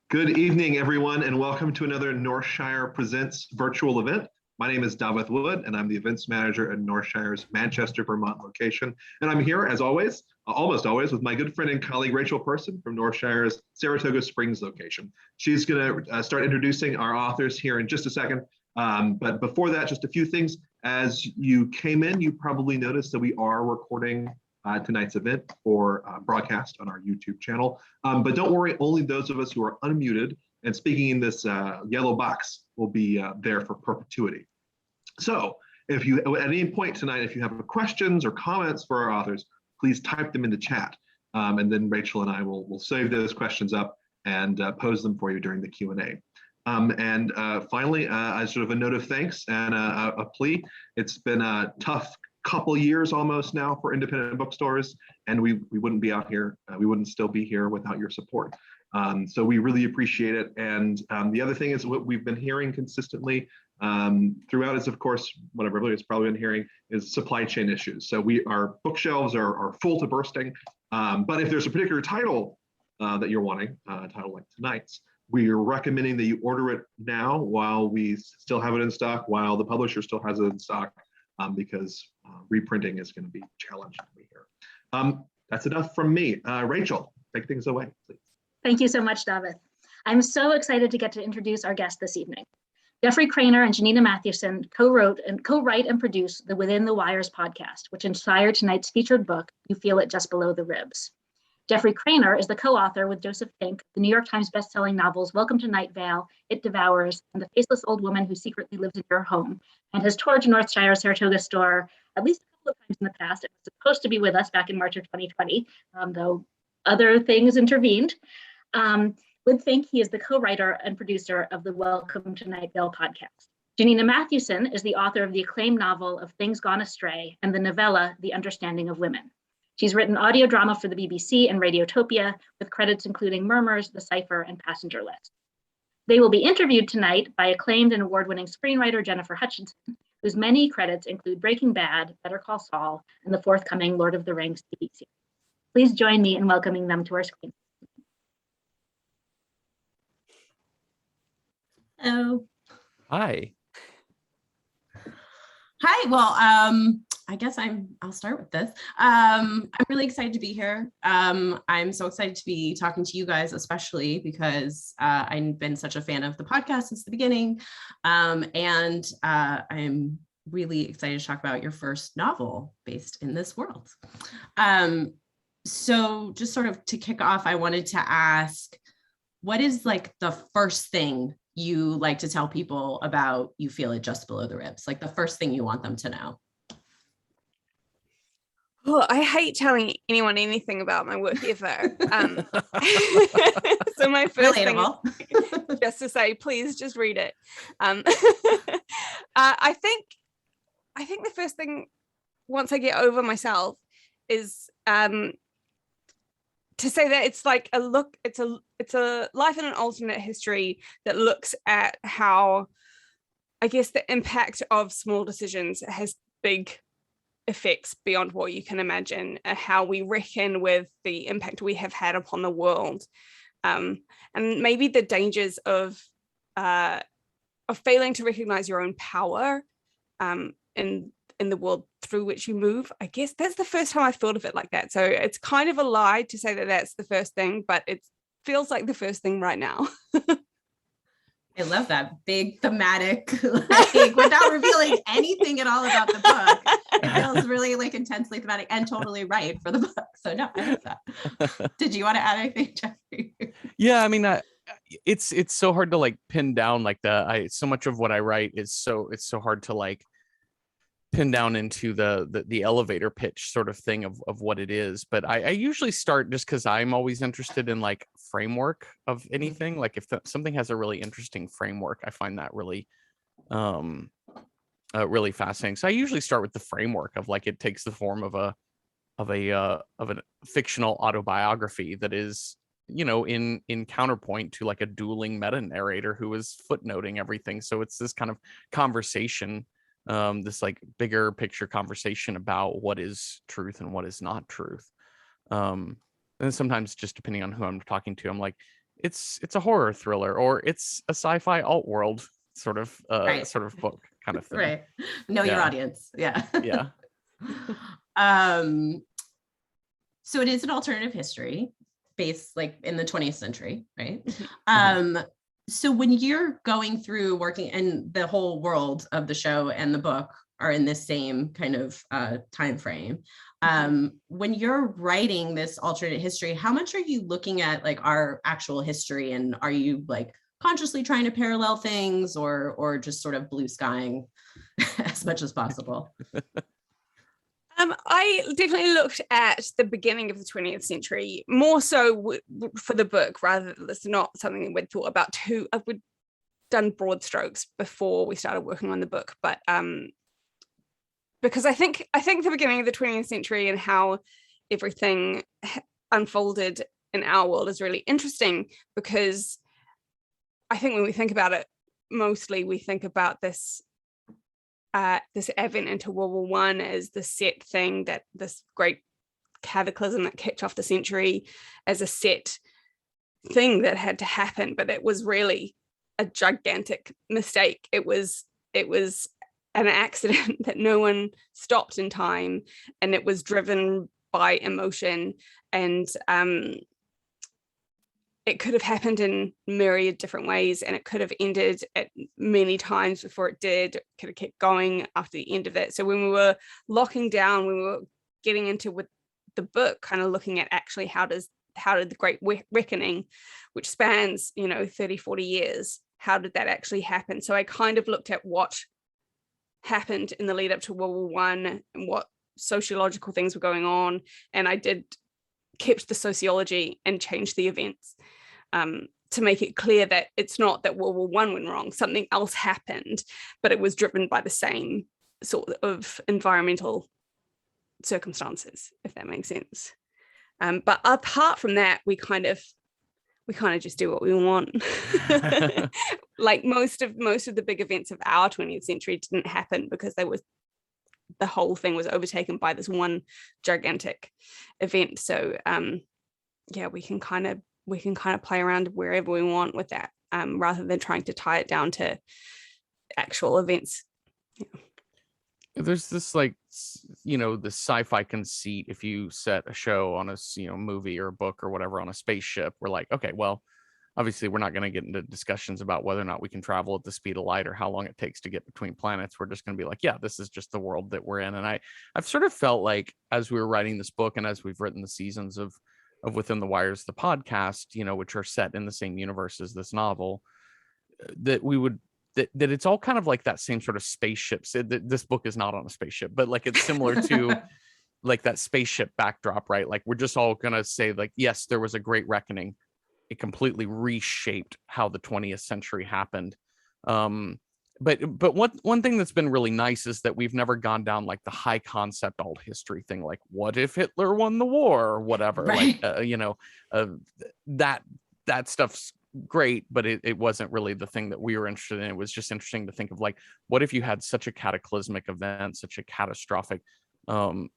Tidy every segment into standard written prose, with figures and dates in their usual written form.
Good evening, everyone, and welcome to another Northshire Presents virtual event. My name is Davith Wood, and I'm the events manager at Northshire's Manchester, Vermont location. And I'm here, as always, almost always, with my good friend and colleague, Rachel Person from Northshire's Saratoga Springs location. She's going to start introducing our authors here in just a second. But before that, just a few things. As you came in, you probably noticed that we are recording tonight's event for broadcast on our YouTube channel. But don't worry, only those of us who are unmuted and speaking in this yellow box will be there for perpetuity. So if you, at any point tonight, if you have questions or comments for our authors, please type them in the chat. And then Rachel and I will save those questions up and pose them for you during the Q&A. And finally, as sort of a note of thanks and a plea, it's been a tough couple years almost now for independent bookstores, and we wouldn't be out here, we wouldn't still be here without your support. So we really appreciate it. And the other thing is what we've been hearing consistently throughout is, of course, what everybody has probably been hearing is supply chain issues. So our bookshelves are full to bursting. But if there's a particular title that you're wanting, a title like tonight's, we are recommending that you order it now while we still have it in stock, while the publisher still has it in stock. Because reprinting is going to be challenging here. That's enough from me. Rachel, take things away, please. Thank you so much, David. I'm so excited to get to introduce our guest this evening. Jeffrey Cranor and Janina Matthewson co-write and produce the Within the Wires podcast, which inspired tonight's featured book, You Feel It Just Below the Ribs. Jeffrey Cranor is the co-author with Joseph Fink, the New York Times bestselling novels Welcome to Night Vale, It Devours, and The Faceless Old Woman Who Secretly Lives in Your Home, and has toured Northshire's Saratoga store at least a couple of times in the past. It was supposed to be with us back in March of 2020, though other things intervened. With Fink, he is the co-writer and producer of the Welcome to Night Vale podcast. Janina Matthewson is the author of the acclaimed novel of Things Gone Astray and the novella The Understanding of Women. She's written audio drama for the BBC and Radiotopia, with credits including Murmurs, The Cipher, and Passenger List. They will be interviewed tonight by acclaimed and award-winning screenwriter Gennifer Hutchison, whose many credits include Breaking Bad, Better Call Saul, and the forthcoming Lord of the Rings TV series. Please join me in welcoming them to our screen. Hello. Hi. Hi. Well, I guess I'll start with this. I'm really excited to be here. I'm so excited to be talking to you guys, especially because I've been such a fan of the podcast since the beginning. And I'm really excited to talk about your first novel based in this world. So just sort of to kick off, I wanted to ask, what is like the first thing you like to tell people about You Feel It Just Below the Ribs? Like the first thing you want them to know? Oh, I hate telling anyone anything about my work ever. So my first thing is just to say, please just read it. I think the first thing, once I get over myself, is to say that it's like it's a life in an alternate history that looks at how, I guess, the impact of small decisions has big effects beyond what you can imagine, how we reckon with the impact we have had upon the world, and maybe the dangers of failing to recognize your own power in the world through which you move. I guess that's the first time I thought of it like that. So it's kind of a lie to say that that's the first thing, but it feels like the first thing right now. I love that big thematic, like, without revealing anything at all about the book. It feels really like intensely thematic and totally right for the book. So no, I love that. Did you want to add anything, Jeffrey? Yeah, I mean, it's so hard to like pin down like so much of what I write is it's so hard to like pin down into the elevator pitch sort of thing of what it is. But I usually start just because I'm always interested in like framework of anything. Like if something has a really interesting framework, I find that really really fascinating. So I usually start with the framework of like it takes the form of a fictional autobiography that is, you know, in counterpoint to like a dueling meta narrator who is footnoting everything. So it's this kind of conversation, this like bigger picture conversation about what is truth and what is not truth. And sometimes just depending on who I'm talking to, I'm like, it's a horror thriller, or it's a sci-fi alt world sort of Right. sort of book kind of thing. Right. Know your Yeah. audience. Yeah. Yeah. So it is an alternative history based like in the 20th century, right? Mhm. So when you're going through working, and the whole world of the show and the book are in this same kind of time frame, when you're writing this alternate history, how much are you looking at like our actual history, and are you like consciously trying to parallel things, or just sort of blue skying as much as possible? I definitely looked at the beginning of the 20th century more so for the book, rather than it's not something we'd thought about we'd done broad strokes before we started working on the book, but because I think the beginning of the 20th century and how everything unfolded in our world is really interesting, because I think when we think about it, mostly we think about this advent into World War I as the set thing, that this great cataclysm that kicked off the century as a set thing that had to happen, but it was really a gigantic mistake. It was an accident that no one stopped in time, and it was driven by emotion, and it could have happened in myriad different ways, and it could have ended at many times before it did. It could have kept going after the end of it. So when we were locking down, when we were getting into with the book, kind of looking at actually how did the Great Reckoning, which spans 30, 40 years, how did that actually happen? So I kind of looked at what happened in the lead up to World War I and what sociological things were going on, and I kept the sociology and changed the events to make it clear that it's not that World War I went wrong, something else happened, but it was driven by the same sort of environmental circumstances, if that makes sense. But apart from that, we kind of just do what we want. Like most of the big events of our 20th century didn't happen because the whole thing was overtaken by this one gigantic event. So yeah, we can kind of play around wherever we want with that, rather than trying to tie it down to actual events. Yeah. There's this the sci-fi conceit. If you set a show on a movie or a book or whatever on a spaceship, we're like, okay, well, obviously we're not going to get into discussions about whether or not we can travel at the speed of light or how long it takes to get between planets. We're just going to be like, yeah, this is just the world that we're in. And I've sort of felt like, as we were writing this book and as we've written the seasons of Within the Wires, the podcast, which are set in the same universe as this novel, that we would that it's all kind of like that same sort of spaceship. This book is not on a spaceship, but like it's similar to like that spaceship backdrop, right? Like we're just all gonna say like, yes, there was a great reckoning. It completely reshaped how the 20th century happened. But one thing that's been really nice is that we've never gone down like the high concept alt history thing, like what if Hitler won the war or whatever, right? Like that stuff's great, but it wasn't really the thing that we were interested in. It was just interesting to think of like, what if you had such a cataclysmic event, such a catastrophic hit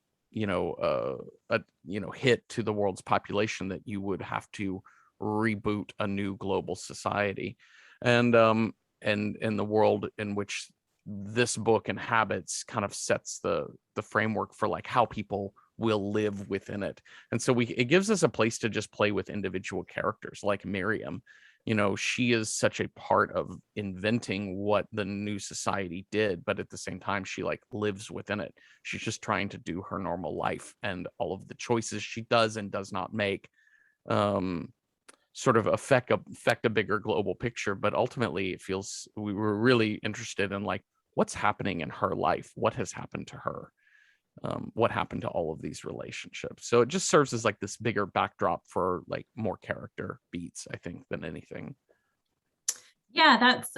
to the world's population that you would have to reboot a new global society. And the world in which this book inhabits kind of sets the framework for like how people will live within it. And so it gives us a place to just play with individual characters like Miriam. She is such a part of inventing what the new society did, but at the same time she like lives within it. She's just trying to do her normal life, and all of the choices she does and does not make sort of affect a bigger global picture. But ultimately it feels we were really interested in like what's happening in her life, what has happened to her, what happened to all of these relationships. So it just serves as like this bigger backdrop for like more character beats, I think, than anything. Yeah, that's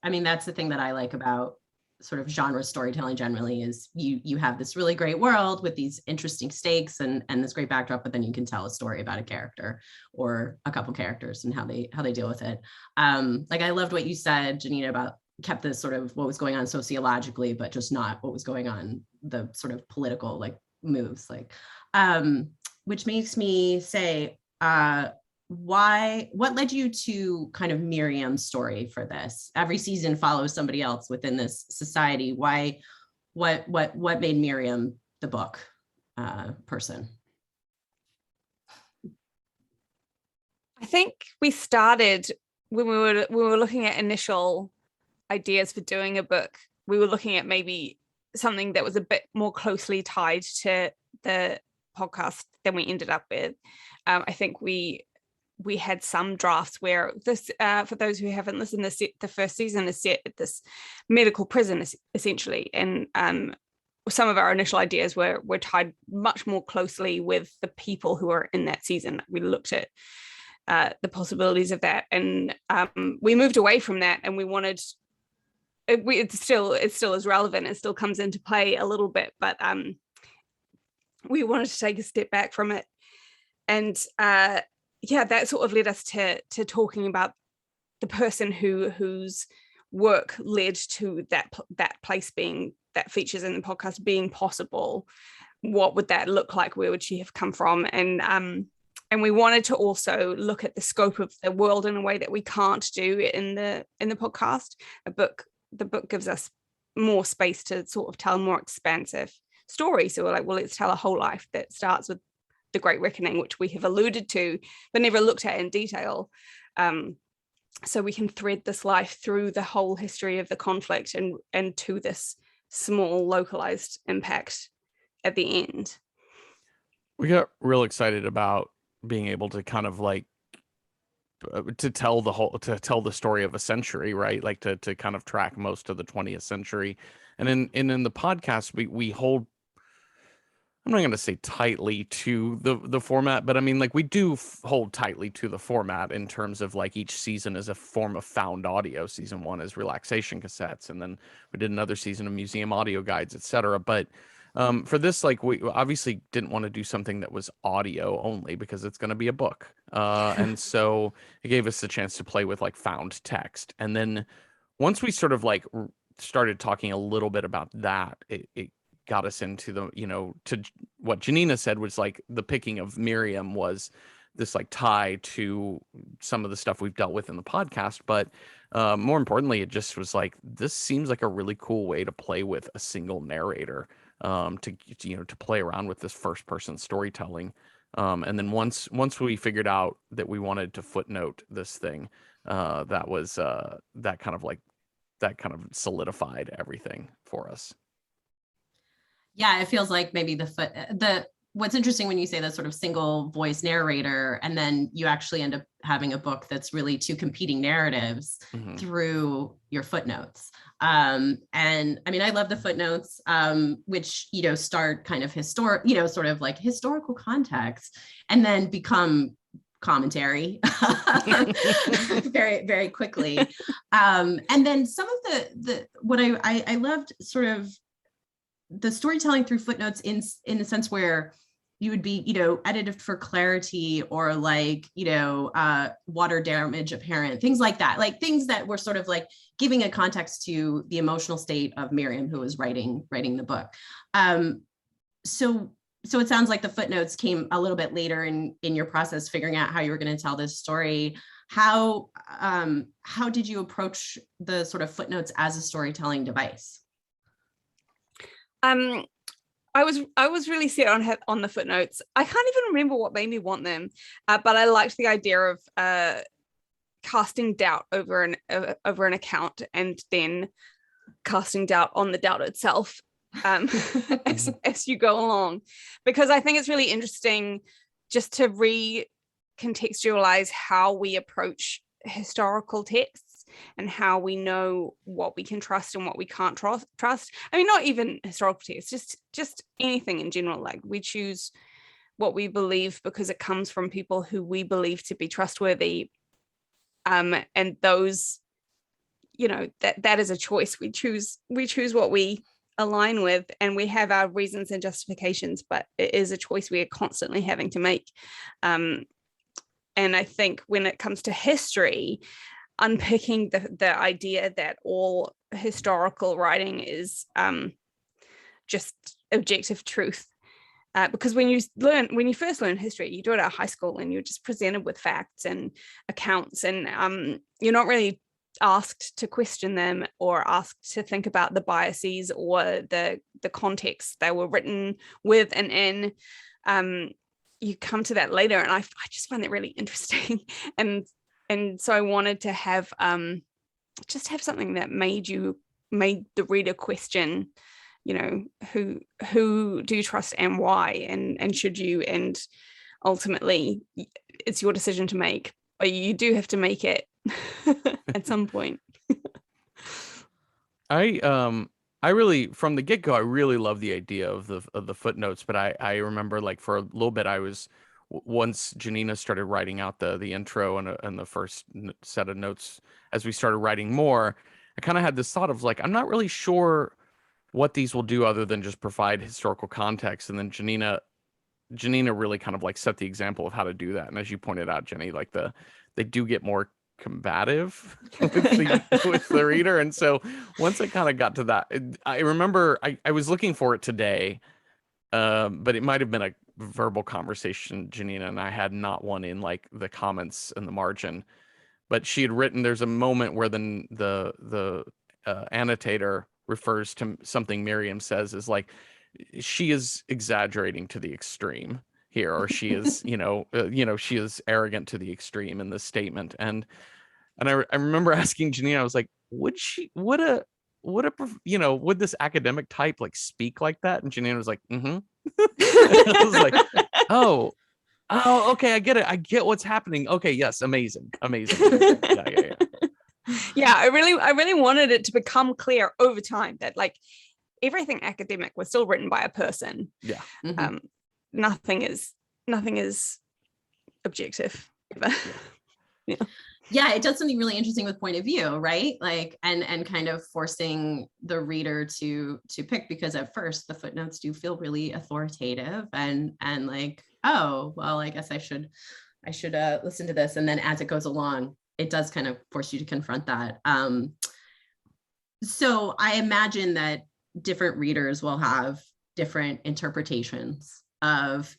the thing that I like about sort of genre storytelling generally, is you have this really great world with these interesting stakes and this great backdrop, but then you can tell a story about a character or a couple characters and how they deal with it. Like I loved what you said, Janina, about kept this sort of what was going on sociologically, but just not what was going on the sort of political like moves, like which makes me say what led you to kind of Miriam's story for this? Every season follows somebody else within this society. What made Miriam the book person? I think we started when we were looking at initial ideas for doing a book. We were looking at maybe something that was a bit more closely tied to the podcast than we ended up with. I think we had some drafts where this, for those who haven't listened, the first season is set at this medical prison essentially, and some of our initial ideas were tied much more closely with the people who are in that season. We looked at the possibilities of that, and we moved away from that, and we wanted. It still is relevant. It still comes into play a little bit, but we wanted to take a step back from it, and that sort of led us to talking about the person whose work led to that place being, that features in the podcast being possible. What would that look like? Where would she have come from? And we wanted to also look at the scope of the world in a way that we can't do in the podcast. The book gives us more space to sort of tell a more expansive story. So we're like, well, let's tell a whole life that starts with the Great Reckoning, which we have alluded to, but never looked at in detail. So we can thread this life through the whole history of the conflict and to this small localized impact at the end. We got real excited about being able to kind of like to tell the story of a century, right? Like to kind of track most of the 20th century. And in the podcast, we hold, I'm not going to say tightly to the format, but I mean, like we do hold tightly to the format in terms of like each season is a form of found audio. Season 1 is relaxation cassettes, and then we did another season of museum audio guides, etc. But for this, like we obviously didn't want to do something that was audio only because it's going to be a book. And so it gave us the chance to play with like found text. And then once we sort of like started talking a little bit about that, it got us into the, to what Janina said was like the picking of Miriam was this like tie to some of the stuff we've dealt with in the podcast. But more importantly, it just was like, this seems like a really cool way to play with a single narrator, to play around with this first person storytelling. And then once we figured out that we wanted to footnote this thing, that kind of solidified everything for us. Yeah, it feels like maybe what's interesting when you say that sort of single voice narrator, and then you actually end up having a book that's really two competing narratives through your footnotes. And I mean, I love the footnotes, which, start kind of sort of like historical context and then become commentary very, very quickly. And then some of what I loved sort of the storytelling through footnotes in the sense where you would be, edited for clarity or like, water damage apparent, things like that, like things that were sort of like giving a context to the emotional state of Miriam, who was writing the book. So it sounds like the footnotes came a little bit later in your process, figuring out how you were going to tell this story. How did you approach the sort of footnotes as a storytelling device? I was really set on the footnotes. I can't even remember what made me want them, but I liked the idea of casting doubt over an account and then casting doubt on the doubt itself as you go along, because I think it's really interesting just to recontextualize how we approach historical texts and how we know what we can trust and what we can't trust. I mean, not even historical texts, just anything in general. Like we choose what we believe because it comes from people who we believe to be trustworthy. And those, that is a choice. We choose what we align with, and we have our reasons and justifications, but it is a choice we are constantly having to make. And I think when it comes to history, unpicking the idea that all historical writing is just objective truth because when you first learn history, you do it at high school and you're just presented with facts and accounts, and you're not really asked to question them or asked to think about the biases or the context they were written with and in. You come to that later, and I just find that really interesting, and so I wanted to have just have something that made the reader question, who do you trust and why, and should you, and ultimately it's your decision to make, but you do have to make it at some point. I really, from the get-go, I really love the idea of the footnotes, but I remember, like, for a little bit, once Janina started writing out the intro and the first set of notes, as we started writing more, I kind of had this thought of, like, I'm not really sure what these will do other than just provide historical context. And then Janina really kind of, like, set the example of how to do that. And as you pointed out, Jenny, like, they do get more combative with the reader. And so once I kind of got to that, I remember I was looking for it today, but it might have been a verbal conversation Janina and I had, not one in, like, the comments in the margin, but she had written, there's a moment where the annotator refers to something Miriam says is like, she is exaggerating to the extreme here, or she is, she is arrogant to the extreme in this statement. And I remember asking Janina, I was like, would this academic type, like, speak like that? And Janina was like, mm-hmm. I was like, oh, okay, I get it. I get what's happening. Okay, yes, amazing. Yeah. Yeah, I really wanted it to become clear over time that, like, everything academic was still written by a person. Yeah. Mm-hmm. Nothing is objective. Yeah, it does something really interesting with point of view, right? Like, and kind of forcing the reader to pick, because at first the footnotes do feel really authoritative and like, oh, well, I guess I should listen to this. And then as it goes along, it does kind of force you to confront that. So I imagine that different readers will have different interpretations of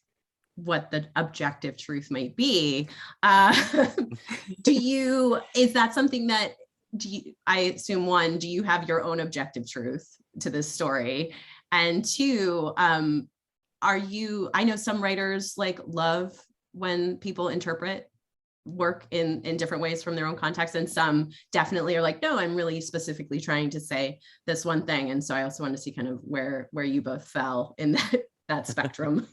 what the objective truth might be. Is that something that, I assume, one, do you have your own objective truth to this story? And two, I know some writers, like, love when people interpret work in different ways from their own context, and some definitely are like, no, I'm really specifically trying to say this one thing. And so I also want to see kind of where you both fell in that spectrum.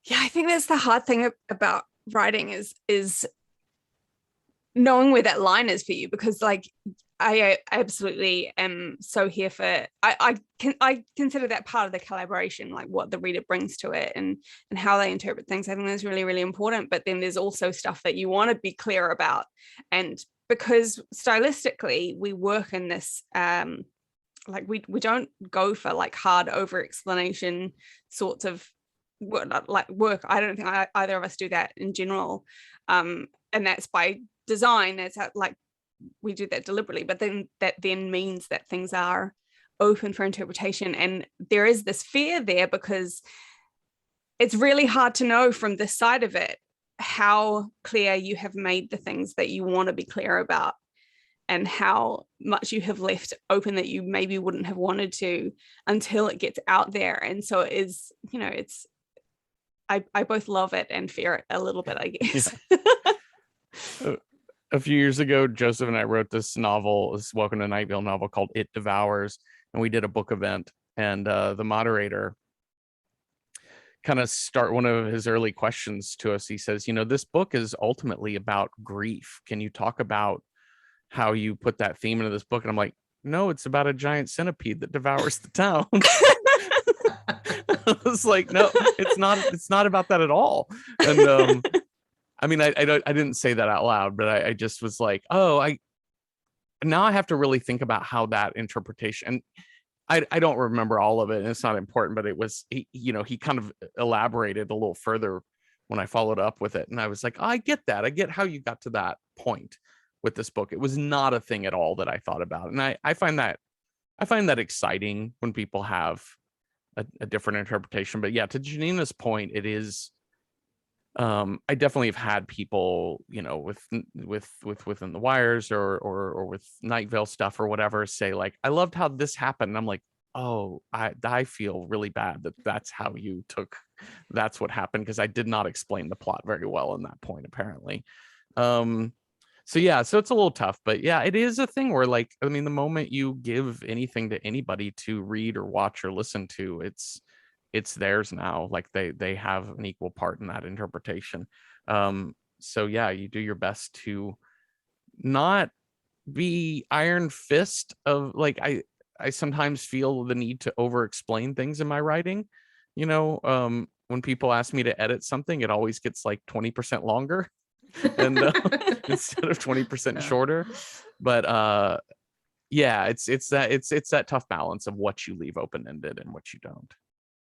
Yeah, I think that's the hard thing about writing is knowing where that line is for you, because, like, I absolutely am so here for, I consider that part of the collaboration, like what the reader brings to it and how they interpret things. I think that's really, really important. But then there's also stuff that you want to be clear about. And because stylistically we work in this, like, we don't go for, like, hard over explanation sorts of work. I don't think either of us do that in general. And that's by design. It's like, we do that deliberately, but then that means that things are open for interpretation. And there is this fear there, because it's really hard to know from this side of it how clear you have made the things that you want to be clear about, and how much you have left open that you maybe wouldn't have wanted to until it gets out there. And so it is, it's, I both love it and fear it a little bit, I guess. Yeah. A few years ago, Joseph and I wrote this novel, this Welcome to Night Vale novel called It Devours, and we did a book event, and the moderator kind of one of his early questions to us. He says, this book is ultimately about grief. Can you talk about how you put that theme into this book? And I'm like, no, it's about a giant centipede that devours the town. I was like, no, it's not about that at all. And I mean, I didn't say that out loud, but I just was like, now I have to really think about how that interpretation, and I don't remember all of it, and it's not important, but it was, he kind of elaborated a little further when I followed up with it. And I was like, I get that. I get how you got to that point with this book. It was not a thing at all that I thought about. And I find that exciting when people have a different interpretation. But yeah, to Janina's point, it is, I definitely have had people, you know, with Within the Wires or with Night Vale stuff or whatever, say like, I loved how this happened. And I'm like, oh, I feel really bad that that's how you took, that's what happened, because I did not explain the plot very well in that point, apparently. So yeah, so it's a little tough, but yeah, it is a thing where, like, I mean, the moment you give anything to anybody to read or watch or listen to, it's theirs now. Like they have an equal part in that interpretation. So yeah, you do your best to not be iron fist of, like, I sometimes feel the need to over explain things in my writing. You know, when people ask me to edit something, it always gets like 20% longer and instead of 20% shorter. But yeah, it's that tough balance of what you leave open-ended and what you don't.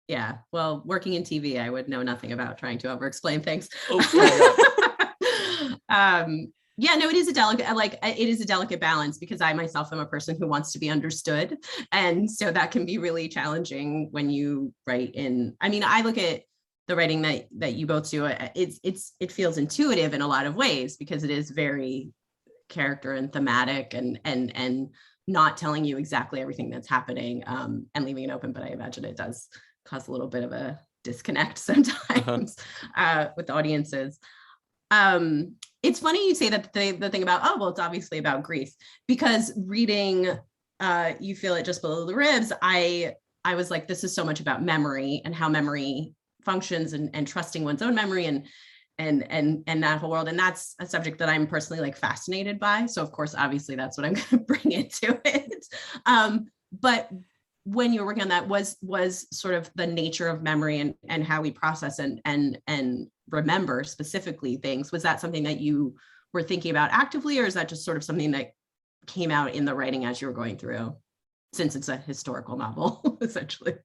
Yeah, well, working in TV, I would know nothing about trying to over explain things. Yeah, no, it is a delicate balance, because I myself am a person who wants to be understood, and so that can be really challenging when you write in. I mean, I look at the writing that you both do. It feels intuitive in a lot of ways, because it is very character and thematic, and not telling you exactly everything that's happening, and leaving it open. But I imagine it does cause a little bit of a disconnect sometimes with audiences. It's funny you say that the thing about, oh, well, it's obviously about grief, because reading You Feel It Just Below the Ribs, I was like, this is so much about memory and how memory functions, and trusting one's own memory, and that whole world. And that's a subject that I'm personally like fascinated by. So of course, obviously that's what I'm going to bring into it. But when you were working on that, was sort of the nature of memory and how we process and remember specifically things, was that something that you were thinking about actively, or is that just sort of something that came out in the writing as you were going through, since it's a historical novel, essentially?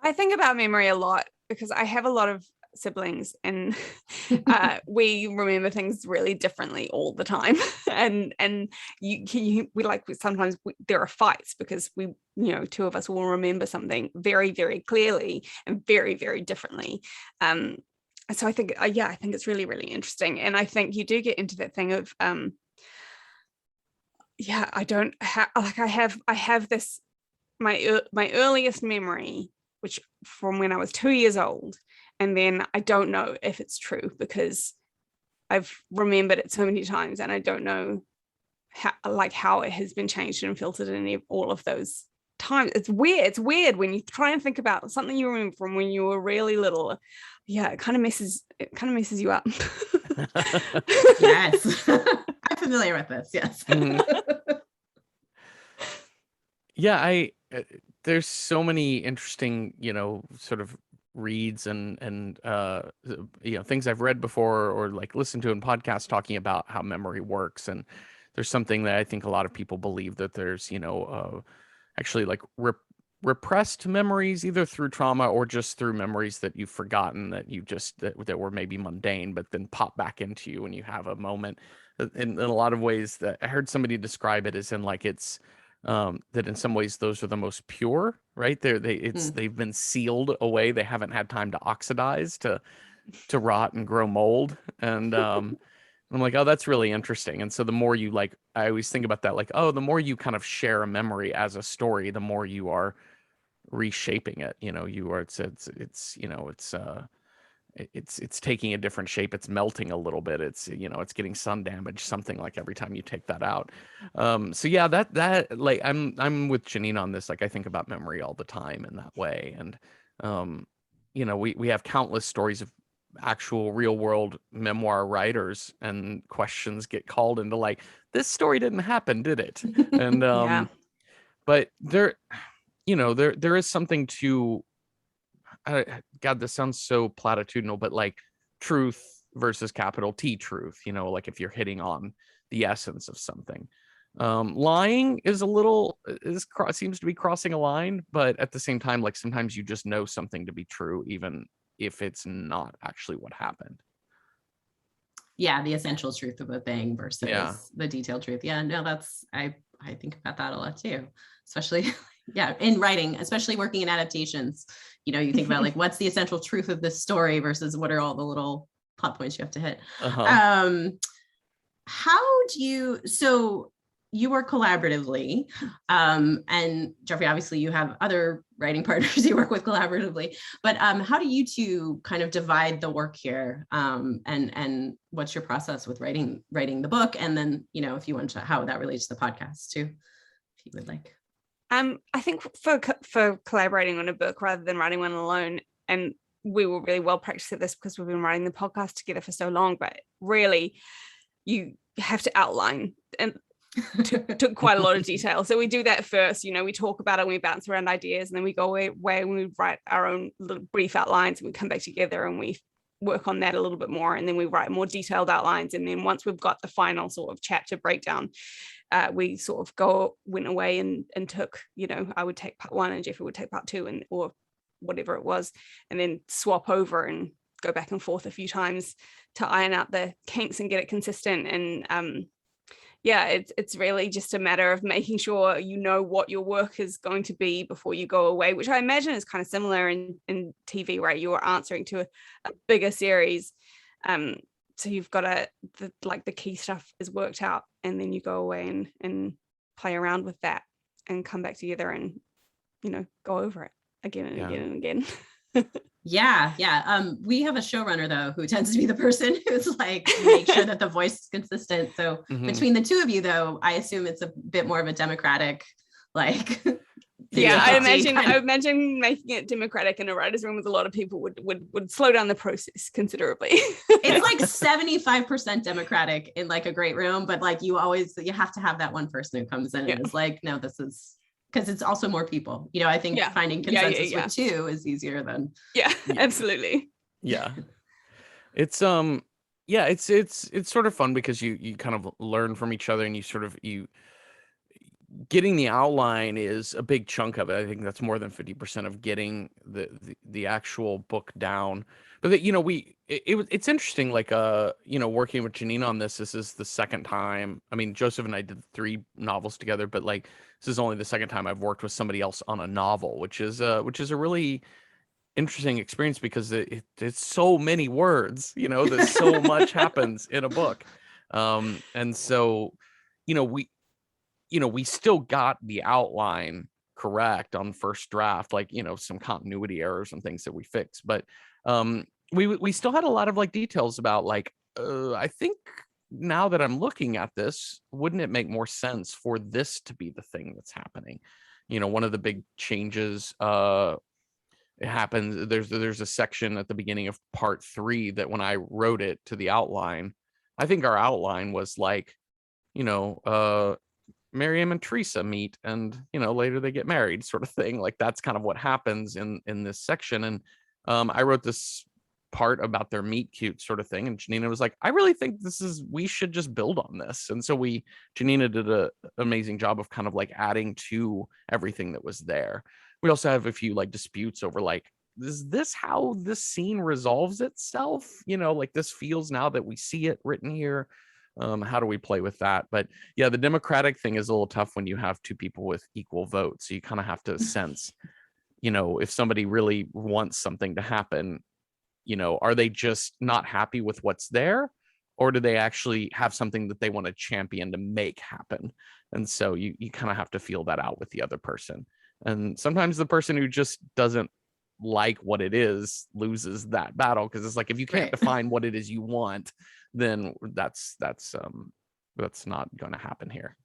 I think about memory a lot because I have a lot of siblings, and we remember things really differently all the time. and sometimes there are fights because we, you know, two of us will remember something very, very clearly and very, very differently. So I think, I think it's really, really interesting. And I think you do get into that thing of, I have this, my earliest memory, which from when I was 2 years old. And then I don't know if it's true because I've remembered it so many times, and I don't know how it has been changed and filtered in all of those times. It's weird when you try and think about something you remember from when you were really little. Yeah, it kind of messes you up. Yes. I'm familiar with this. Yes. Mm-hmm. Yeah, there's so many interesting, you know, sort of reads and you know, things I've read before or like listened to in podcasts talking about how memory works. And there's something that I think a lot of people believe, that there's, you know, actually like repressed memories, either through trauma or just through memories that you've forgotten, that you just that were maybe mundane, but then pop back into you when you have a moment. In a lot of ways, that I heard somebody describe it as in like it's that in some ways those are the most pure, right? They've been sealed away. They haven't had time to oxidize, to rot and grow mold. And I'm like, oh, that's really interesting. And so the more you, like, I always think about that, like, oh, the more you kind of share a memory as a story, the more you are reshaping it. You know, you are, it's you know, it's taking a different shape. It's melting a little bit. It's, you know, it's getting sun damage, something like every time you take that out. So yeah, that like, I'm with Janina on this. Like, I think about memory all the time in that way. And, you know, we have countless stories of actual real world memoir writers, and questions get called into like, this story didn't happen, did it? And, Yeah. but there, you know, there is something to, God, this sounds so platitudinal, but like truth versus capital T truth, you know, like if you're hitting on the essence of something. Lying is seems to be crossing a line, but at the same time, like sometimes you just know something to be true, even if it's not actually what happened. Yeah, the essential truth of a thing versus the detailed truth. Yeah, no, I think about that a lot too, especially Yeah, in writing, especially working in adaptations, you think about like what's the essential truth of this story versus what are all the little plot points you have to hit. How do you, so you work collaboratively, and Jeffrey, obviously you have other writing partners you work with collaboratively, but how do you two kind of divide the work here, and what's your process with writing the book, and then if you want to, how that relates to the podcast too, if you would like. I think for collaborating on a book rather than writing one alone, and we were really well practiced at this because we've been writing the podcast together for so long, but really you have to outline and took quite a lot of detail. So we do that first, we talk about it, we bounce around ideas, and then we go away and we write our own little brief outlines, and we come back together and we work on that a little bit more, and then we write more detailed outlines. And then once we've got the final sort of chapter breakdown, we sort of went away and took, I would take part 1 and Jeffrey would take part 2, or whatever it was, and then swap over and go back and forth a few times to iron out the kinks and get it consistent. And it's really just a matter of making sure what your work is going to be before you go away, which I imagine is kind of similar in TV, right? You are answering to a bigger series, so you've got the key stuff is worked out, and then you go away and play around with that and come back together and go over it again and again and again. Yeah. We have a showrunner though who tends to be the person who's like make sure that the voice is consistent. So between the two of you though, I assume it's a bit more of a democratic like. Yeah, I imagine making it democratic in a writer's room with a lot of people would slow down the process considerably. It's like 75% democratic in like a great room, but like you have to have that one person who comes in and is like, no, this is, because it's also more people. I think finding consensus with two is easier than. Yeah, absolutely. Yeah. It's it's sort of fun because you kind of learn from each other, and you getting the outline is a big chunk of it. I think that's more than 50% of getting the actual book down. But it's interesting, like working with Janina on this is the second time. I mean, Joseph and I did 3 novels together, but like this is only the second time I've worked with somebody else on a novel, which is a really interesting experience because it's so many words, there's so much happens in a book. And so, we still got the outline correct on first draft, like, some continuity errors and things that we fixed. But we still had a lot of like details about like, I think now that I'm looking at this, wouldn't it make more sense for this to be the thing that's happening? One of the big changes, it happens, there's a section at the beginning of part 3 that when I wrote it to the outline, I think our outline was like, Miriam and Teresa meet and later they get married, sort of thing. Like that's kind of what happens in this section. And I wrote this part about their meet cute sort of thing, and Janina was like, I really think we should just build on this. And so Janina did an amazing job of kind of like adding to everything that was there. We also have a few like disputes over like, is this how this scene resolves itself? Like this feels now that we see it written here. How do we play with that? But yeah, the democratic thing is a little tough when you have 2 people with equal votes. So you kind of have to sense, if somebody really wants something to happen, are they just not happy with what's there, or do they actually have something that they want to champion to make happen? And so you kind of have to feel that out with the other person. And sometimes the person who just doesn't like what it is loses that battle, because it's like, if you can't define what it is you want, then that's not going to happen here.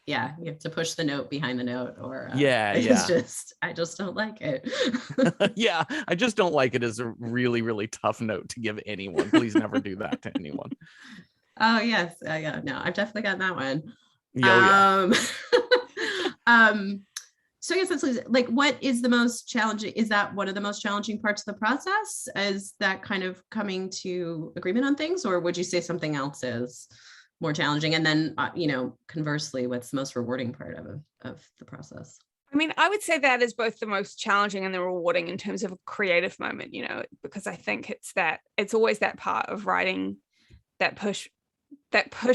Yeah, you have to push the note behind the note, or it's I just don't like it. Yeah, I just don't like it is a really, really tough note to give anyone. Please never do that to anyone. Oh yes, yeah, no, I've definitely gotten that one. So I guess that's like, what is the most challenging? Is that one of the most challenging parts of the process? Is that kind of coming to agreement on things, or would you say something else is more challenging? And then, conversely, what's the most rewarding part of the process? I mean, I would say that is both the most challenging and the rewarding in terms of a creative moment, because I think it's always that part of writing, that push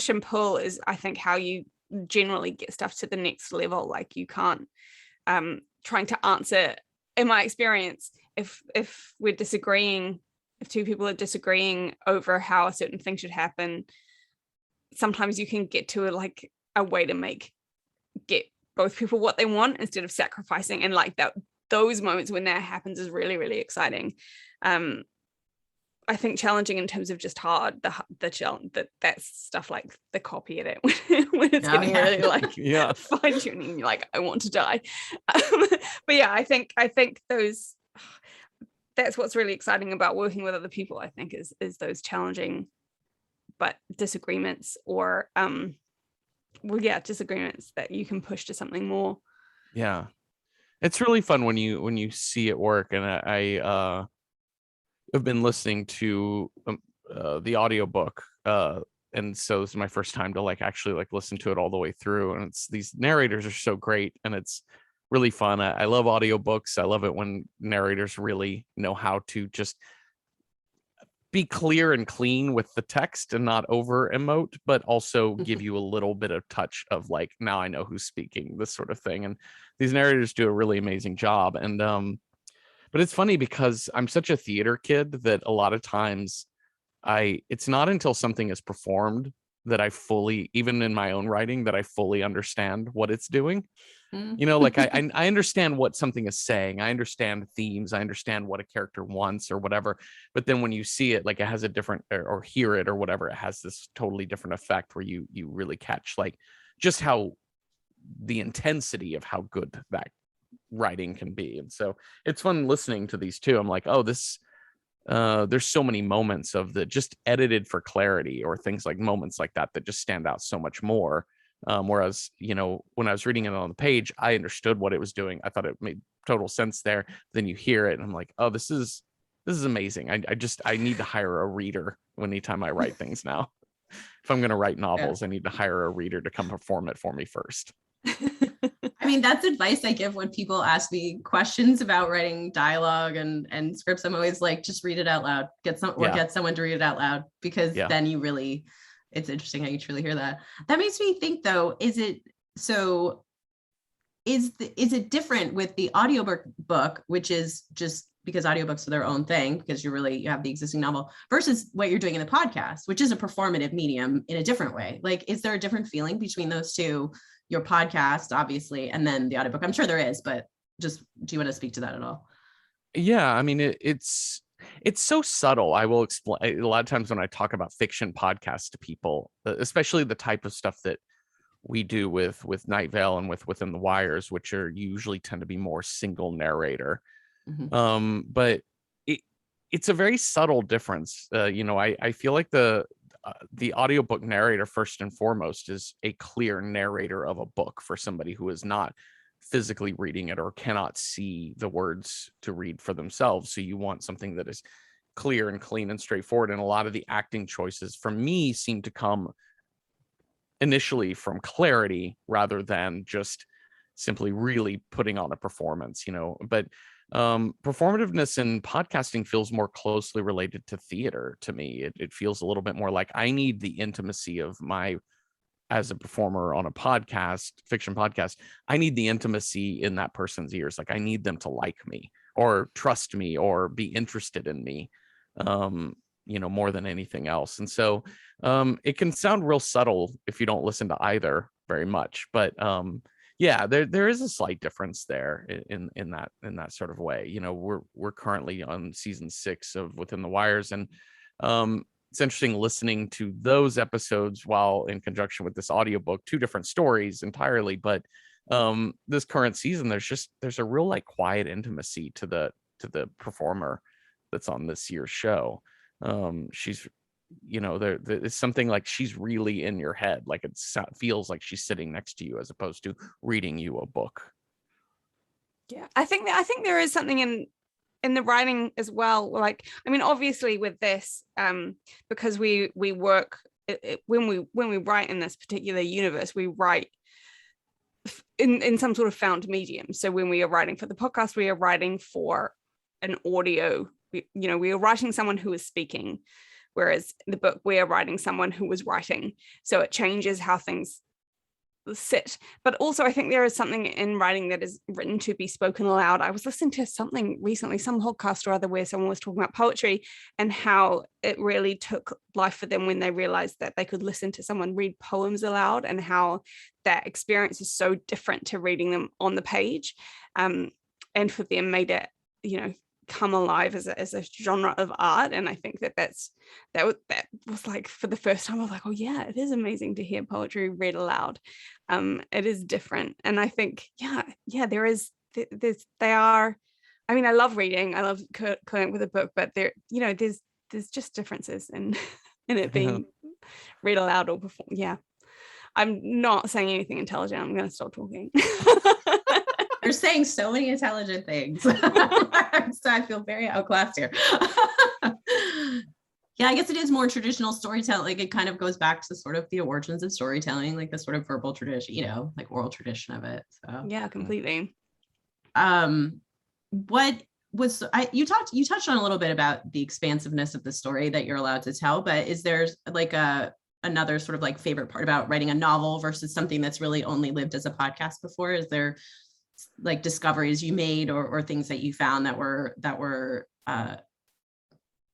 and pull is, I think, how you generally get stuff to the next level. Like you can't trying to answer, in my experience, if we're disagreeing, if two people are disagreeing over how a certain thing should happen, sometimes you can get to a way to get both people what they want instead of sacrificing. And like that, those moments when that happens is really, really exciting. I think challenging in terms of just hard, the challenge that's stuff like the copy edit when it's getting really like fine tuning. You're like, I want to die. But yeah, I think those, that's what's really exciting about working with other people. I think is those challenging, but disagreements or disagreements that you can push to something more. Yeah, it's really fun when you see it work. And I have been listening to the audiobook, and so this is my first time to actually listen to it all the way through, and these narrators are so great, and it's really fun. I love audiobooks. I love it when narrators really know how to just be clear and clean with the text and not over emote, but also give you a little bit of touch of now I know who's speaking, this sort of thing. And these narrators do a really amazing job. And but it's funny because I'm such a theater kid that a lot of times it's not until something is performed that I fully, even in my own writing, that I fully understand what it's doing. I understand what something is saying. I understand themes. I understand what a character wants or whatever. But then when you see it, it has a different, or hear it or whatever, it has this totally different effect where you really catch just how the intensity of how good that writing can be. And so it's fun listening to these two. I'm like, oh, this there's so many moments of the just edited for clarity or things like moments like that just stand out so much more. Whereas, when I was reading it on the page, I understood what it was doing. I thought it made total sense there. Then you hear it and I'm like, oh, this is amazing. I need to hire a reader anytime I write things now. If I'm going to write novels, I need to hire a reader to come perform it for me first. I mean, that's advice I give when people ask me questions about writing dialogue and scripts. I'm always like, just read it out loud, get someone to read it out loud, because then you really, it's interesting how you truly hear that. That makes me think though, is it different with the audiobook, which is just because audiobooks are their own thing, because you have the existing novel, versus what you're doing in the podcast, which is a performative medium in a different way? Is there a different feeling between those two? Your podcast, obviously, and then the audiobook. I'm sure there is, but just, do you want to speak to that at all? Yeah, I mean, it's so subtle. I will explain. A lot of times when I talk about fiction podcasts to people, especially the type of stuff that we do with Night Vale and Within the Wires, which are usually tend to be more single narrator. Mm-hmm. But it's a very subtle difference. I feel like the audiobook narrator, first and foremost, is a clear narrator of a book for somebody who is not physically reading it or cannot see the words to read for themselves. So you want something that is clear and clean and straightforward. And a lot of the acting choices for me seem to come initially from clarity rather than just simply really putting on a performance, but performativeness in podcasting feels more closely related to theater to me. It feels a little bit more like I need the intimacy of as a performer on a fiction podcast, I need the intimacy in that person's ears. I need them to like me or trust me or be interested in me, more than anything else. And so it can sound real subtle if you don't listen to either very much, but yeah, there is a slight difference there in that sort of way. We're currently on season 6 of Within the Wires, and it's interesting listening to those episodes while in conjunction with this audiobook, 2 different stories entirely. But this current season, there's a real quiet intimacy to the performer that's on this year's show. She's it's something she's really in your head. It feels like she's sitting next to you as opposed to reading you a book. Yeah, I think there is something in the writing as well. Obviously with this, because we work when we write in this particular universe, we write in some sort of found medium. So when we are writing for the podcast, we are writing for an audio. We are writing someone who is speaking. Whereas in the book, we are writing someone who was writing. So it changes how things sit. But also I think there is something in writing that is written to be spoken aloud. I was listening to something recently, some podcast or other, where someone was talking about poetry and how it really took life for them when they realized that they could listen to someone read poems aloud, and how that experience is so different to reading them on the page, and for them made it, come alive as a genre of art. And I think that was like, for the first time I was like, oh yeah, it is amazing to hear poetry read aloud. It is different, and I think they are. I mean, I love reading, I love coming up with a book, but there's just differences in it being read aloud or performed. Yeah, I'm not saying anything intelligent. I'm going to stop talking. You're saying so many intelligent things. So I feel very outclassed here. Yeah, I guess it is more traditional storytelling. Like, it kind of goes back to sort of the origins of storytelling, like the sort of verbal tradition, like oral tradition of it. So yeah, completely. What was you touched on a little bit about the expansiveness of the story that you're allowed to tell, but is there like another sort of like favorite part about writing a novel versus something that's really only lived as a podcast before? Is there like discoveries you made or things that you found that were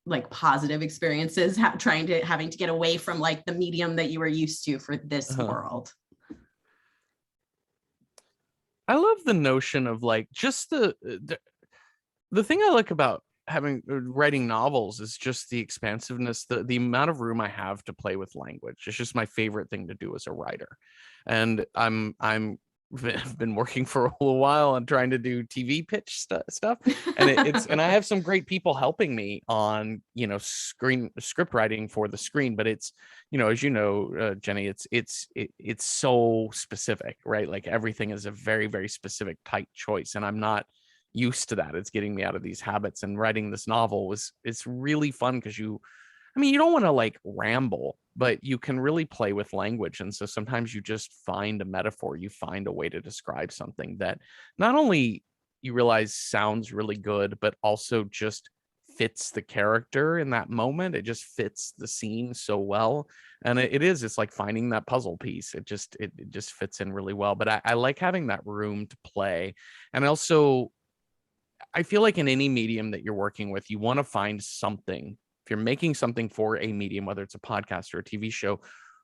like positive experiences having to get away from like the medium that you were used to for this world? I love the notion of like just the thing I like about writing novels is just the expansiveness, the amount of room I have to play with language. It's just my favorite thing to do as a writer. And I've been working for a while on trying to do TV pitch stuff, and and I have some great people helping me on script writing for the screen. But it's as Jenny, it's so specific, right? Like everything is a very, very specific, tight choice, and I'm not used to that. It's getting me out of these habits. And writing this novel it's really fun because you don't want to like ramble, but you can really play with language. And so sometimes you just find a metaphor, you find a way to describe something that not only you realize sounds really good, but also just fits the character in that moment. It just fits the scene so well. And it's like finding that puzzle piece. It just fits in really well. But I like having that room to play. And also, I feel like in any medium that you're working with, you want to find something. If you're making something for a medium, whether it's a podcast or a TV show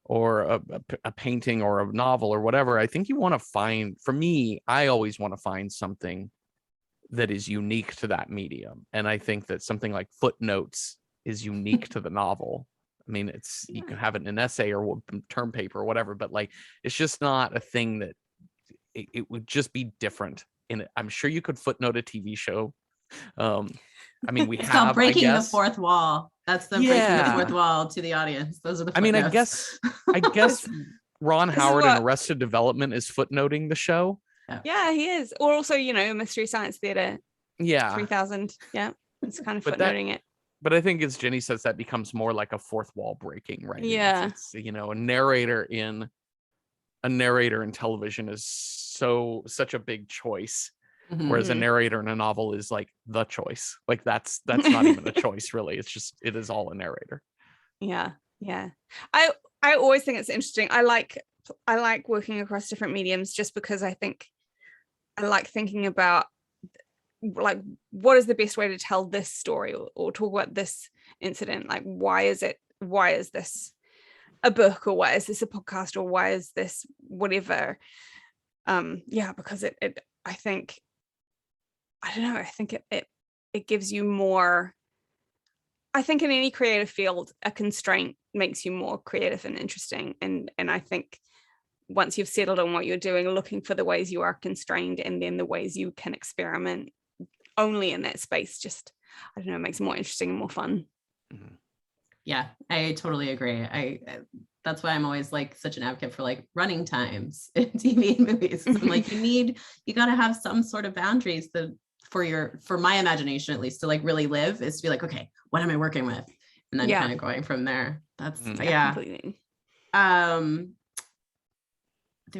or a painting or a novel or whatever, I think you want to find, for me, I always want to find something that is unique to that medium. And I think that something like Footnotes is unique to the novel. I mean, you can have it in an essay or term paper or whatever, but like, it's just not a thing that it would just be different. I'm sure you could footnote a TV show. I mean, it's called breaking the fourth wall. That's breaking the fourth wall to the audience. Those are the footnotes. I guess Ron Howard in Arrested Development is footnoting the show. Yeah, he is. Or also, Mystery Science Theater. Yeah. 3000. Yeah. It's kind of footnoting it. But I think, as Jenny says, that becomes more like a fourth wall breaking, right? Yeah. It's a narrator in television is such a big choice. Mm-hmm. Whereas a narrator in a novel is like the choice. Like that's not even a choice, really. It is all a narrator. Yeah. I always think it's interesting. I like working across different mediums just because I think I like thinking about like what is the best way to tell this story or talk about this incident. Like why is this a book, or why is this a podcast, or why is this whatever? Because I think it gives you more. I think in any creative field, a constraint makes you more creative and interesting. And I think once you've settled on what you're doing, looking for the ways you are constrained and then the ways you can experiment only in that space, just, I don't know, makes it more interesting and more fun. Mm-hmm. Yeah, I totally agree. That's why I'm always like such an advocate for like running times in TV and movies. I'm like, you got to have some sort of boundaries for my imagination, at least, to like really live, is to be like, okay, what am I working with? And then kind of going from there. That's completely. There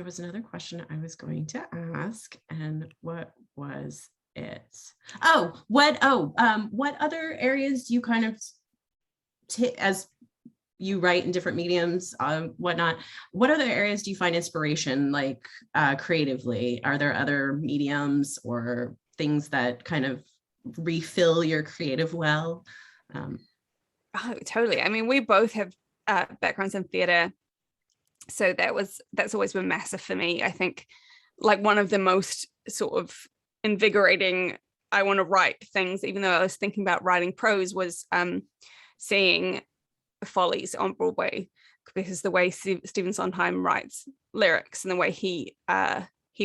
was another question I was going to ask, and what was it? What other areas do you kind of as you write in different mediums, whatnot. What other areas do you find inspiration, like creatively? Are there other mediums or things that kind of refill your creative well? Oh, totally. I mean, we both have backgrounds in theatre, so that's always been massive for me. I think like one of the most sort of invigorating, I want to write things, even though I was thinking about writing prose, was seeing Follies on Broadway, because the way Stephen Sondheim writes lyrics and the way he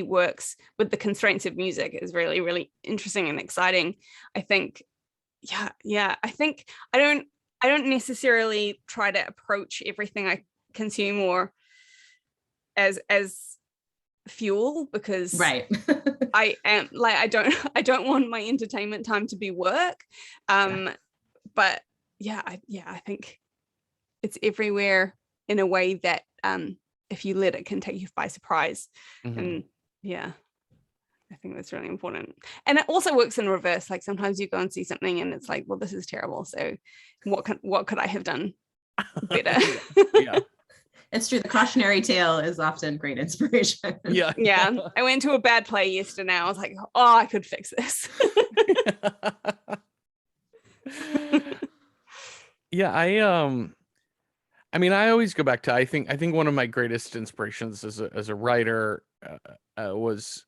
works with the constraints of music is really, really interesting and exciting. I think, I think I don't necessarily try to approach everything I consume or as fuel, because right. I am like, I don't want my entertainment time to be work. But I think it's everywhere in a way that if you let it, can take you by surprise. And I think that's really important. And it also works in reverse. Like sometimes you go and see something and it's like, well, this is terrible, so what could I have done better? Yeah. It's true. The cautionary tale is often great inspiration. Yeah. I went to a bad play yesterday. I was like, oh, I could fix this. Yeah, I mean, I always go back to, I think one of my greatest inspirations as a writer was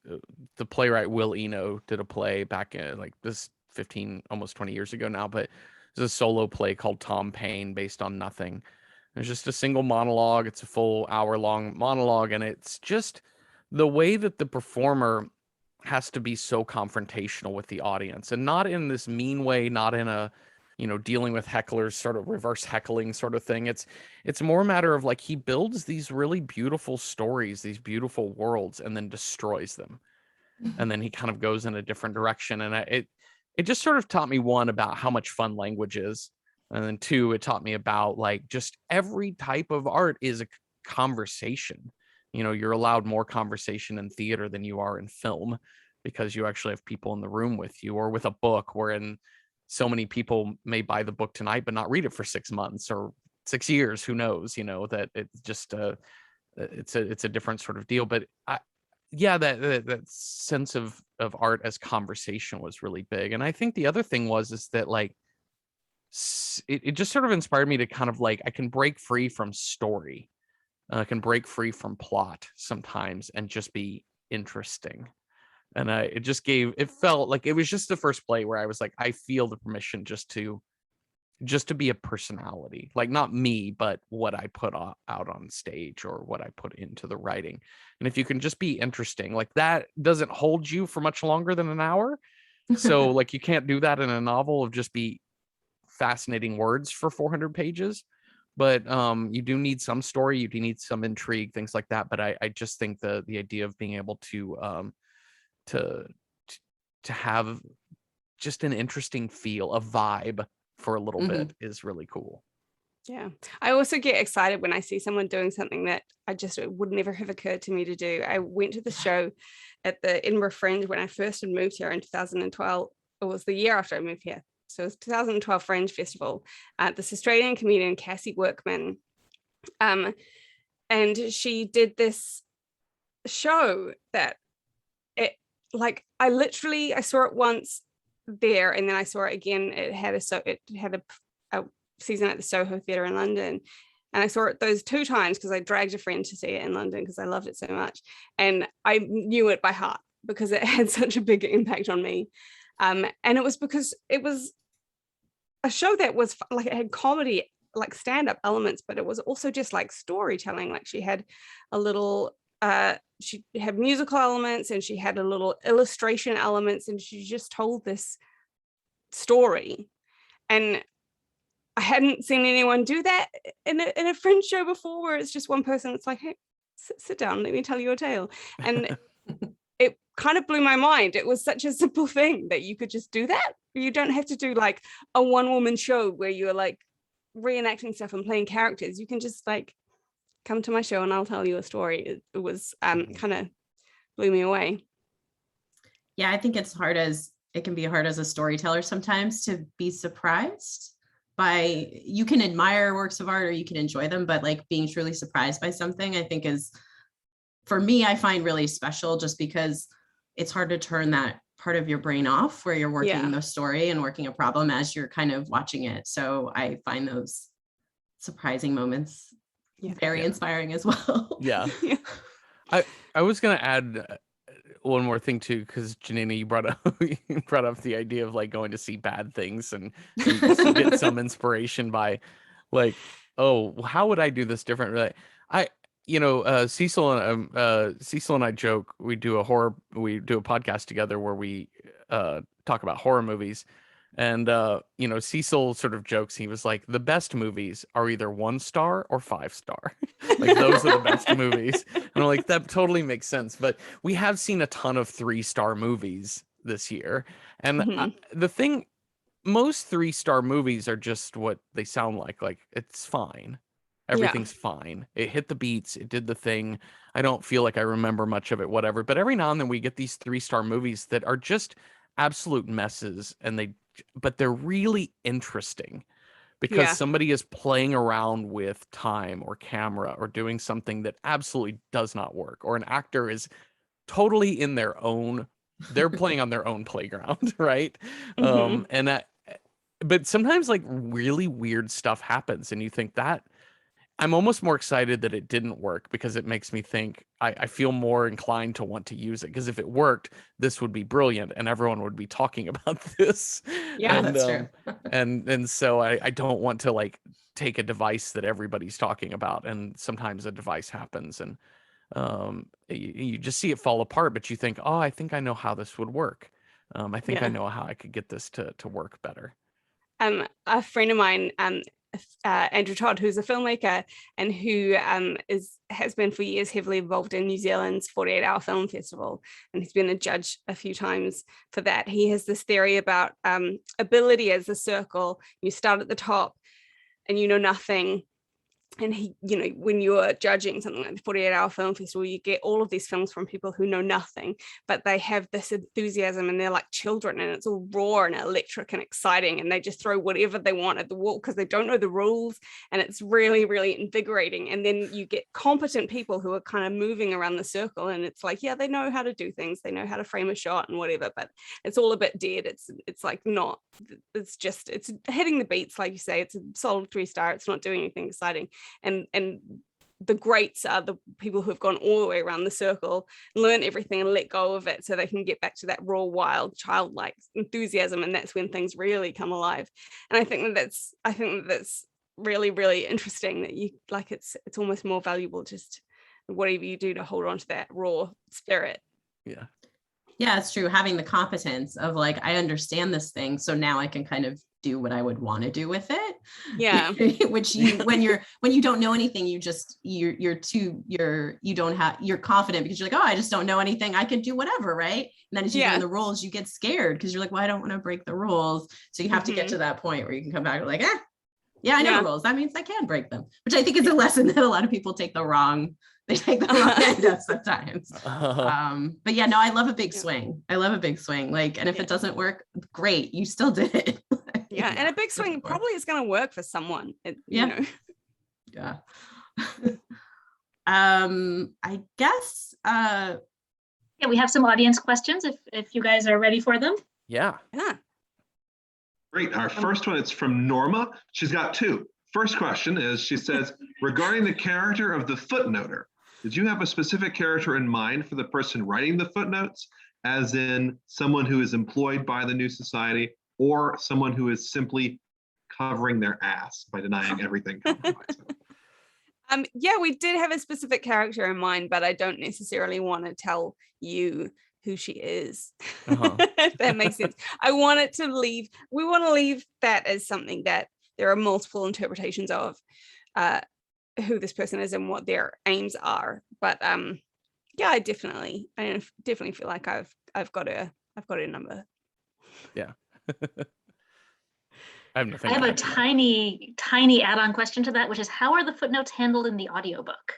the playwright Will Eno did a play back in like this 15, almost 20 years ago now, but it's a solo play called Tom Paine, based on nothing. There's just a single monologue. It's a full hour-long monologue, and it's just the way that the performer has to be so confrontational with the audience, and not in this mean way, not in a, dealing with hecklers, sort of reverse heckling sort of thing. It's more a matter of like, he builds these really beautiful stories, these beautiful worlds, and then destroys them. And then he kind of goes in a different direction. And it just sort of taught me, one, about how much fun language is. And then two, it taught me about like just every type of art is a conversation. You're allowed more conversation in theater than you are in film, because you actually have people in the room with you, or with a book wherein so many people may buy the book tonight but not read it for 6 months or 6 years. Who knows? That it's just it's a different sort of deal. But that sense of art as conversation was really big. And I think the other thing is that like it just sort of inspired me to kind of like, I can break free from story, I can break free from plot sometimes, and just be interesting. And it felt like it was just the first play where I was like, I feel the permission just to be a personality, like not me, but what I put out on stage, or what I put into the writing. And if you can just be interesting, like that doesn't hold you for much longer than an hour. So like, you can't do that in a novel of just be fascinating words for 400 pages. But you do need some story, you do need some intrigue, things like that. But I just think the idea of being able to have just an interesting feel, a vibe for a little bit, is really cool. Yeah. I also get excited when I see someone doing something that it would never have occurred to me to do. I went to the show at the Edinburgh Fringe when I first had moved here in 2012. It was the year after I moved here. So it was 2012 Fringe Festival. This Australian comedian, Cassie Workman, and she did this show that I saw it once there, and then I saw it again. It had a season at the Soho Theatre in London, and I saw it those 2 times because I dragged a friend to see it in London because I loved it so much, and I knew it by heart because it had such a big impact on me. And it was because it was a show that was like, it had comedy, like stand-up elements, but it was also just like storytelling. Like she had a little she had musical elements, and she had a little illustration elements, and she just told this story. And I hadn't seen anyone do that in a Fringe show before, where it's just one person. It's like, hey, sit down, let me tell you a tale. And it kind of blew my mind. It was such a simple thing that you could just do that. You don't have to do like a one-woman show where you're like reenacting stuff and playing characters. You can just like come to my show and I'll tell you a story. It was kind of blew me away. Yeah, I think it can be hard as a storyteller sometimes to be surprised you can admire works of art or you can enjoy them, but like being truly surprised by something, I think is, for me, I find really special, just because it's hard to turn that part of your brain off where you're working the story and working a problem as you're kind of watching it. So I find those surprising moments very inspiring as well. Yeah. I was gonna add one more thing too, because Janina, you brought up the idea of like going to see bad things and get some inspiration by like, oh, how would I do this different? Cecil and I joke, we do a podcast together where we talk about horror movies. And Cecil sort of jokes, he was like, the best movies are either 1 star or 5 star. Like those are the best movies. And I'm like, that totally makes sense. But we have seen a ton of 3-star movies this year. And the thing, most 3-star movies are just what they sound like. Like, it's fine. Everything's fine. It hit the beats. It did the thing. I don't feel like I remember much of it, whatever. But every now and then we get these 3-star movies that are just absolute messes, but they're really interesting because somebody is playing around with time or camera or doing something that absolutely does not work, or an actor is totally in they're playing on their own playground, right? But sometimes like really weird stuff happens and you think that I'm almost more excited that it didn't work, because it makes me think I feel more inclined to want to use it, because if it worked, this would be brilliant and everyone would be talking about this. Yeah, that's true. and so I don't want to like take a device that everybody's talking about, and sometimes a device happens and you just see it fall apart, but you think, oh, I think I know how this would work. I think I know how I could get this to work better. A friend of mine, Andrew Todd, who's a filmmaker and who has been for years heavily involved in New Zealand's 48-hour film festival, and he's been a judge a few times for that. He has this theory about ability as a circle. You start at the top and you know nothing. And he, when you're judging something like the 48-hour film festival, you get all of these films from people who know nothing, but they have this enthusiasm and they're like children, and it's all raw and electric and exciting, and they just throw whatever they want at the wall because they don't know the rules, and it's really, really invigorating. And then you get competent people who are kind of moving around the circle, and it's like, yeah, they know how to do things, they know how to frame a shot and whatever, but it's all a bit dead. It's like not, it's hitting the beats, like you say. It's a solid 3-star. It's not doing anything exciting. And the greats are the people who have gone all the way around the circle, learn everything and let go of it so they can get back to that raw, wild, childlike enthusiasm, and that's when things really come alive. And I think that's really, really interesting, that you like it's almost more valuable just whatever you do to hold on to that raw spirit. Yeah, it's true. Having the competence of like, I understand this thing, so now I can kind of do what I would want to do with it. Yeah. Which when you don't know anything, you're confident because you're like, oh, I just don't know anything, I can do whatever, right? And then as you learn the rules, you get scared because you're like, well, I don't want to break the rules. So you have to get to that point where you can come back and like, I know the rules. That means I can break them, which I think is a lesson that a lot of people take the wrong end of sometimes. But yeah, no, I love a big swing. Like, and if it doesn't work, great, you still did it. And a big swing probably is going to work for someone. Yeah. I guess we have some audience questions if you guys are ready for them. Yeah. Great. Our first one is from Norma. She's got 2. First question is, she says, regarding the character of the footnoter, did you have a specific character in mind for the person writing the footnotes, as in someone who is employed by the New Society, or someone who is simply covering their ass by denying everything compromise? We did have a specific character in mind, but I don't necessarily want to tell you who she is. If that makes sense. We want to leave that as something that there are multiple interpretations of who this person is and what their aims are. But I definitely feel like I've got a number. Yeah. I have a tiny add-on question to that, which is, how are the footnotes handled in the audiobook?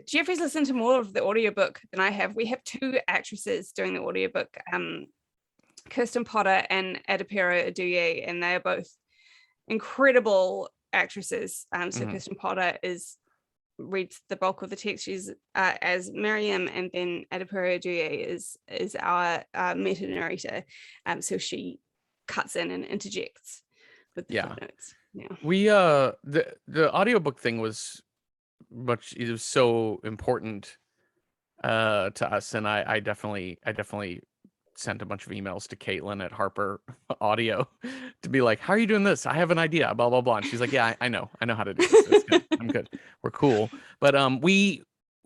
Jeffrey's listened to more of the audiobook than I have. We have 2 actresses doing the audiobook. Kirsten Potter and Adipero Aduye, and they are both incredible actresses. So Kirsten Potter reads the bulk of the text. She's as Miriam, and then Adipero Aduye is our meta narrator. So she cuts in and interjects with the footnotes. Yeah. We the audiobook thing was it was so important to us, and I definitely sent a bunch of emails to Caitlin at Harper Audio to be like, how are you doing this? I have an idea, blah blah blah. And she's like, yeah, I know how to do this. It's good. I'm good. We're cool. But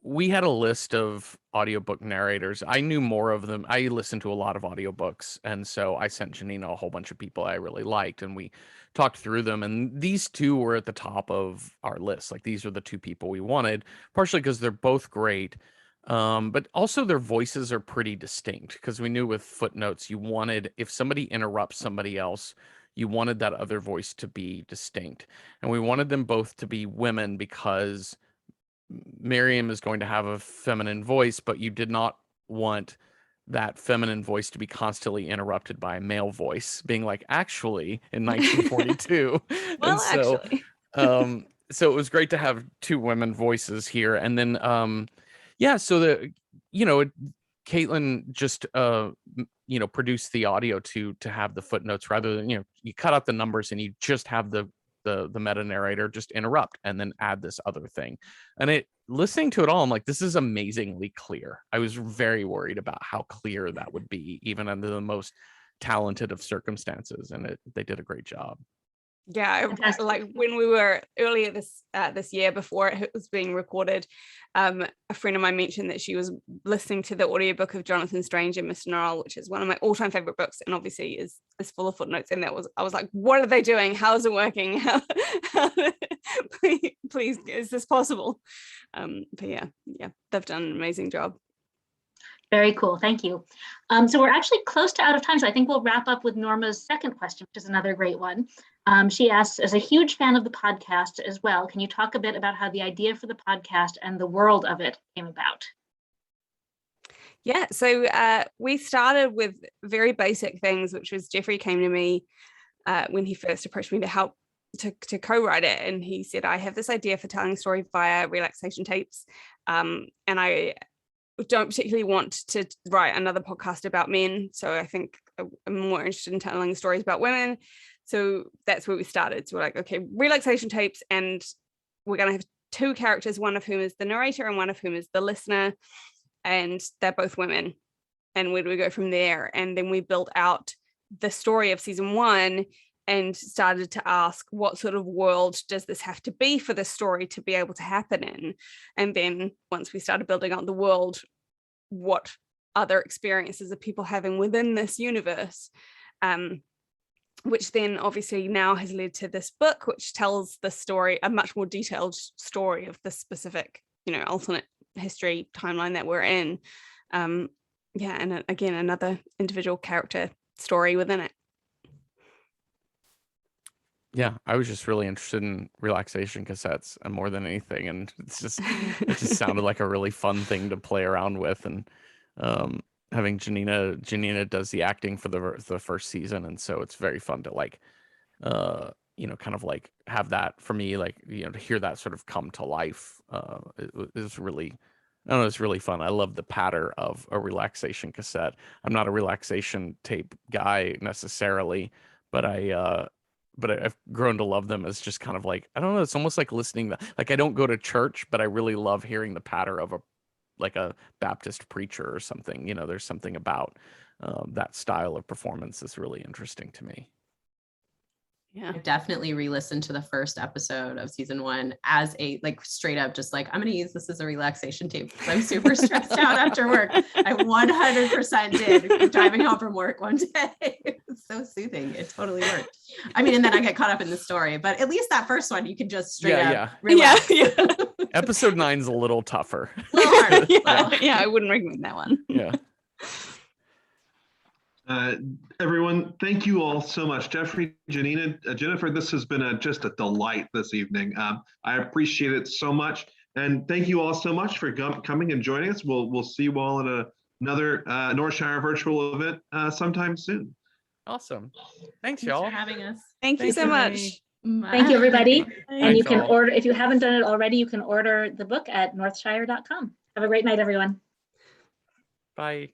we had a list of audiobook narrators. I knew more of them. I listened to a lot of audiobooks, and so I sent Janina a whole bunch of people I really liked, and we talked through them, and these two were at the top of our list. Like, these are the two people we wanted, partially because they're both great, but also their voices are pretty distinct, because we knew with Footnotes, you wanted, if somebody interrupts somebody else, you wanted that other voice to be distinct. And we wanted them both to be women, because Miriam is going to have a feminine voice, but you did not want that feminine voice to be constantly interrupted by a male voice being like, actually, in 1942. Well, and so, actually. So it was great to have two women voices here. And then, so Caitlin just, produced the audio to have the footnotes, rather than, you cut out the numbers and you just have the meta narrator just interrupt and then add this other thing. And listening to it all, I'm like, this is amazingly clear. I was very worried about how clear that would be, even under the most talented of circumstances, and they did a great job. Yeah, like when we were earlier this year, before it was being recorded, a friend of mine mentioned that she was listening to the audiobook of Jonathan Strange and Mr. Norrell, which is one of my all-time favorite books, and obviously is full of footnotes. And I was like, what are they doing? How is it working? Please, is this possible? But yeah, they've done an amazing job. Very cool. Thank you. So we're actually close to out of time. So I think we'll wrap up with Norma's second question, which is another great one. She asks, as a huge fan of the podcast as well, can you talk a bit about how the idea for the podcast and the world of it came about? Yeah, so we started with very basic things, which was Jeffrey came to me when he first approached me to help to co-write it. And he said, I have this idea for telling a story via relaxation tapes. And I don't particularly want to write another podcast about men. So I think I'm more interested in telling stories about women. So that's where we started. So we're like, okay, relaxation tapes, and we're going to have two characters, one of whom is the narrator and one of whom is the listener, and they're both women. And where do we go from there? And then we built out the story of season 1 and started to ask, what sort of world does this have to be for the story to be able to happen in? And then once we started building out the world, what other experiences are people having within this universe? Which then obviously now has led to this book, which tells the story, a much more detailed story of the specific, alternate history timeline that we're in. And again, another individual character story within it. Yeah, I was just really interested in relaxation cassettes more than anything, and it just sounded like a really fun thing to play around with. And having Janina does the acting for the first season, and so it's very fun to kind of like have that for me, to hear that sort of come to life. Is really, I don't know, it's really fun. I love the patter of a relaxation cassette. I'm not a relaxation tape guy necessarily, but I've grown to love them as just kind of like, I don't know, it's almost like listening I don't go to church, but I really love hearing the patter of a Baptist preacher or something. There's something about that style of performance that's really interesting to me. Yeah, I definitely re-listened to the first episode of season 1 as a straight up just I'm going to use this as a relaxation tape because I'm super stressed out after work. I 100% did driving home from work one day. It's so soothing. It totally worked. I mean, and then I get caught up in the story, but at least that first one you can just straight up relax. Yeah. Episode 9 is a little tougher. A little harder. Yeah, I wouldn't recommend that one. Yeah. Everyone, thank you all so much. Jeffrey, Janina, Gennifer, this has been just a delight this evening. I appreciate it so much. And thank you all so much for coming and joining us. We'll see you all in another Northshire virtual event sometime soon. Awesome. Thanks, Thanks y'all. for having us. Thank you Thanks, so everybody. much. Thank you, everybody. And you Thanks, can all. order, if you haven't done it already, you can order the book at northshire.com. Have a great night, everyone. Bye.